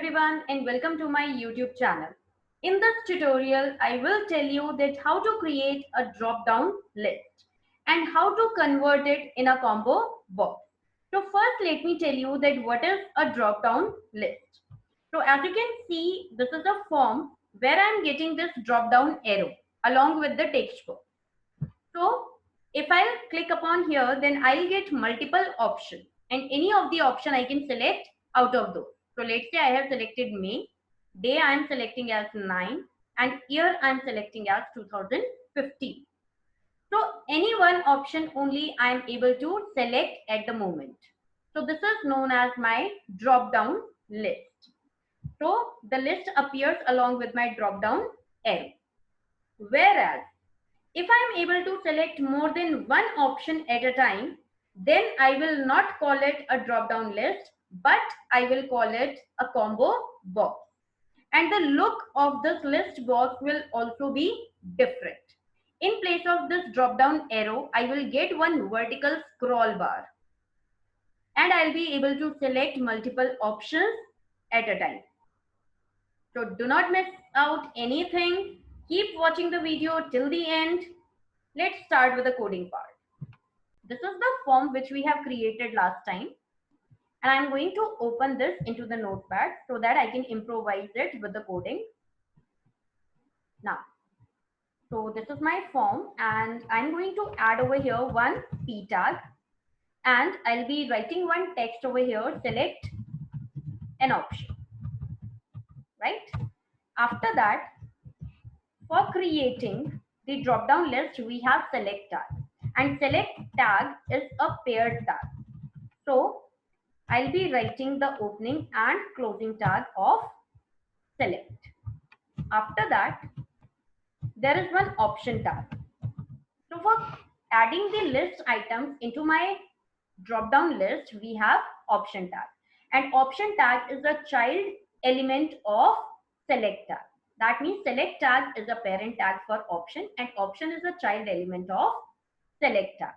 everyone and welcome to my YouTube channel. In this tutorial, I will tell you that how to create a drop-down list and how to convert it in a combo box. So first let me tell you that what is a drop-down list. So as you can see, this is a form where I am getting this drop-down arrow along with the text box. So if I'll click upon here, then I'll get multiple options and any of the option I can select out of those. So let's say I have selected May, day I am selecting as 9 and year I am selecting as 2015. So any one option only I am able to select at the moment. So this is known as my drop down list. So the list appears along with my drop down arrow. Whereas if I am able to select more than one option at a time, then I will not call it a drop down list, but I will call it a combo box. And the look of this list box will also be different. In place of this drop down arrow, I will get one vertical scroll bar and I'll be able to select multiple options at a time. So do not miss out anything. Keep watching the video till the end. Let's start with the coding part. This is the form which we have created last time. And I'm going to open this into the notepad so that I can improvise it with the coding. Now, so this is my form and I'm going to add over here one p tag and I'll be writing one text over here, select an option, right? After that, for creating the drop down list, we have select tag and select tag is a paired tag. So I'll be writing the opening and closing tag of select. After that, there is one option tag. So for adding the list items into my drop down list, we have option tag. And option tag is a child element of select tag. That means select tag is a parent tag for option and option is a child element of select tag.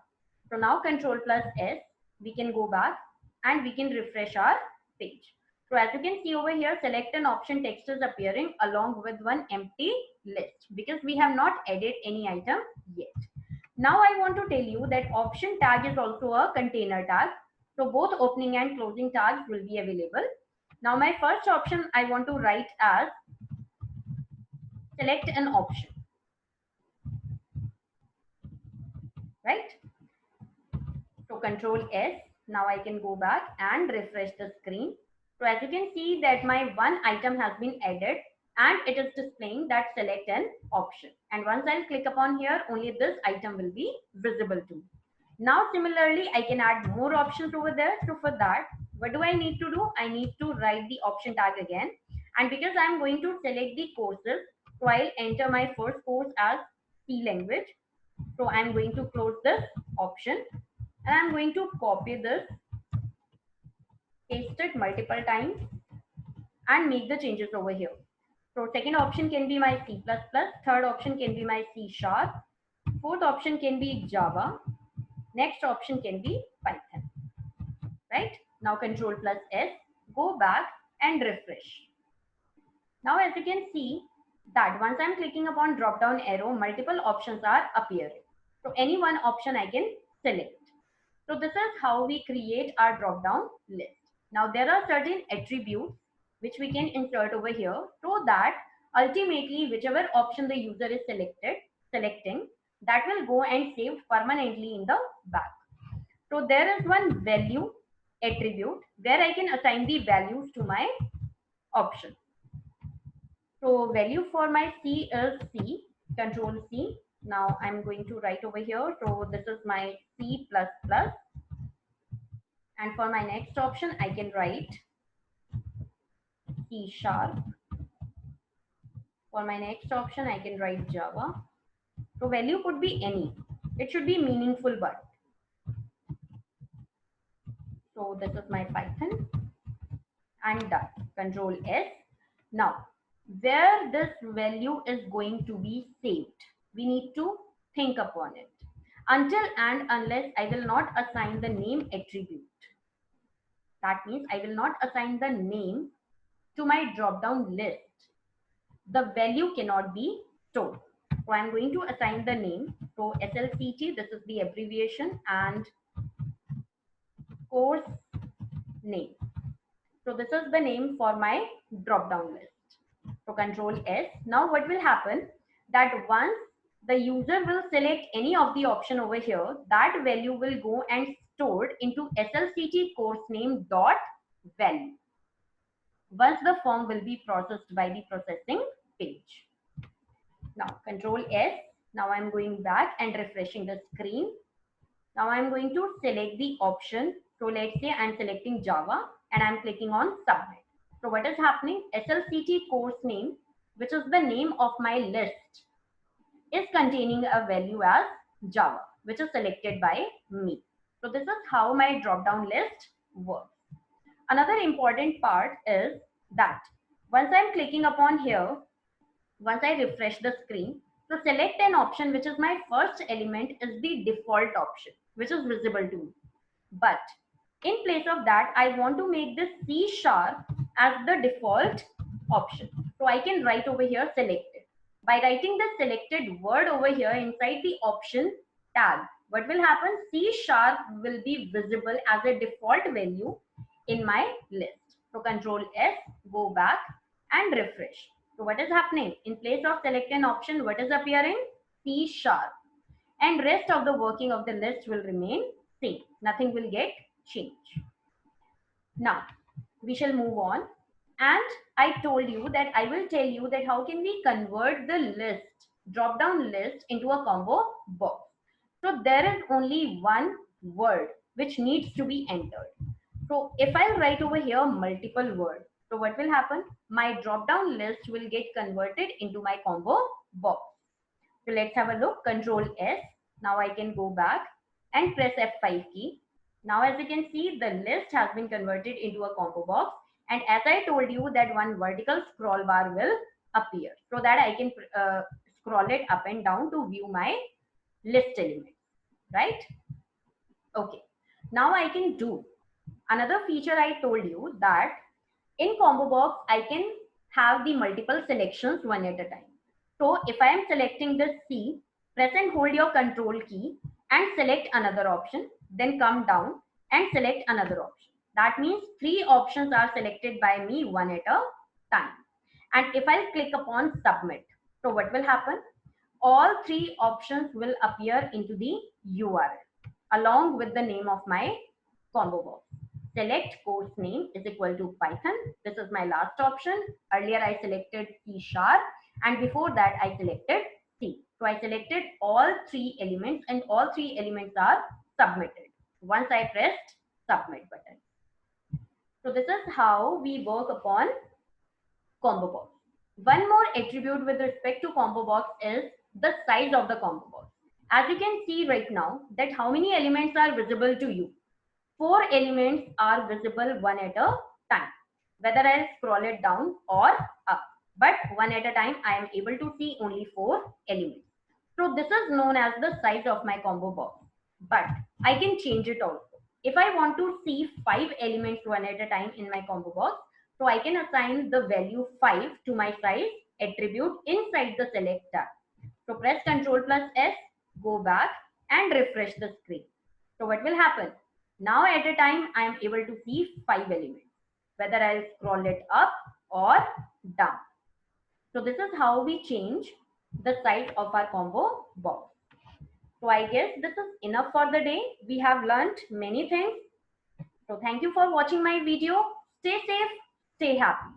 So now Control plus S, we can go back and we can refresh our page. So as you can see over here, select an option text is appearing along with one empty list because we have not added any item yet. Now I want to tell you that option tag is also a container tag. So both opening and closing tags will be available. Now my first option I want to write as select an option, right? So Control S. Now I can go back and refresh the screen. So as you can see that my one item has been added and it is displaying that select an option. And once I'll click upon here, only this item will be visible to me. Now similarly, I can add more options over there. So for that, what do I need to do? I need to write the option tag again. And because I'm going to select the courses, so I'll enter my first course as C language. So I'm going to close this option and I'm going to copy this, paste it multiple times and make the changes over here. So second option can be my C++, third option can be my C#, fourth option can be Java, next option can be Python, right? Now Control plus S, go back and refresh. Now as you can see that once I'm clicking upon drop down arrow, multiple options are appearing. So any one option I can select. So this is how we create our drop down list. Now there are certain attributes which we can insert over here so that ultimately whichever option the user is selecting, that will go and save permanently in the back. So there is one value attribute where I can assign the values to my option. So value for my C is C, Control C. Now I'm going to write over here. So this is my C++. And for my next option, I can write C#. For my next option, I can write Java. So value could be any. It should be meaningful but. So this is my Python and done. Control S. Now, where this value is going to be saved, we need to think upon it. Until and unless I will not assign the name attribute. That means I will not assign the name to my drop down list, the value cannot be stored. So I'm going to assign the name. So SLCT, this is the abbreviation, and course name. So this is the name for my drop down list. So Control S. Now what will happen, that once the user will select any of the option over here, that value will go and stored into SLCT course name dot value once the form will be processed by the processing page. Now Control S. Now I'm going back and refreshing the screen. Now I'm going to select the option. So let's say I'm selecting Java and I'm clicking on submit. So what is happening? SLCT course name, which is the name of my list, is containing a value as Java, which is selected by me. So this is how my drop down list works. Another important part is that once I'm clicking upon here, once I refresh the screen, to select an option which is my first element is the default option, which is visible to me. But in place of that, I want to make this C# as the default option. So I can write over here selected. By writing the selected word over here inside the option tag, what will happen? C# will be visible as a default value in my list. So Control S, go back and refresh. So what is happening? In place of select an option, what is appearing? C#. And rest of the working of the list will remain same. Nothing will get changed. Now, we shall move on. And I told you that I will tell you that how can we convert the list, drop down list into a combo box. So there is only one word which needs to be entered. So if I write over here multiple words, so what will happen? My drop down list will get converted into my combo box. So let's have a look. Control S. Now I can go back and press F5 key. Now as you can see, the list has been converted into a combo box. And as I told you that one vertical scroll bar will appear so that I can scroll it up and down to view my list element, right? Okay. Now I can do another feature. I told you that in combo box, I can have the multiple selections one at a time. So if I am selecting this C, press and hold your control key and select another option, then come down and select another option. That means 3 options are selected by me one at a time. And if I click upon submit, so what will happen? All 3 options will appear into the URL along with the name of my combo box. Select course name is equal to Python. This is my last option. Earlier I selected C# and before that I selected C. So I selected all 3 elements and all 3 elements are submitted once I pressed submit button. So this is how we work upon combo box. One more attribute with respect to combo box is the size of the combo box. As you can see right now that how many elements are visible to you. 4 elements are visible one at a time, whether I scroll it down or up. But one at a time, I am able to see only 4 elements. So this is known as the size of my combo box. But I can change it also. If I want to see 5 elements one at a time in my combo box, so I can assign the value 5 to my size attribute inside the select tab. So press Ctrl plus S, go back and refresh the screen. So what will happen? Now at a time, I am able to see 5 elements, whether I'll scroll it up or down. So this is how we change the size of our combo box. So I guess this is enough for the day. We have learned many things. So thank you for watching my video. Stay safe, stay happy.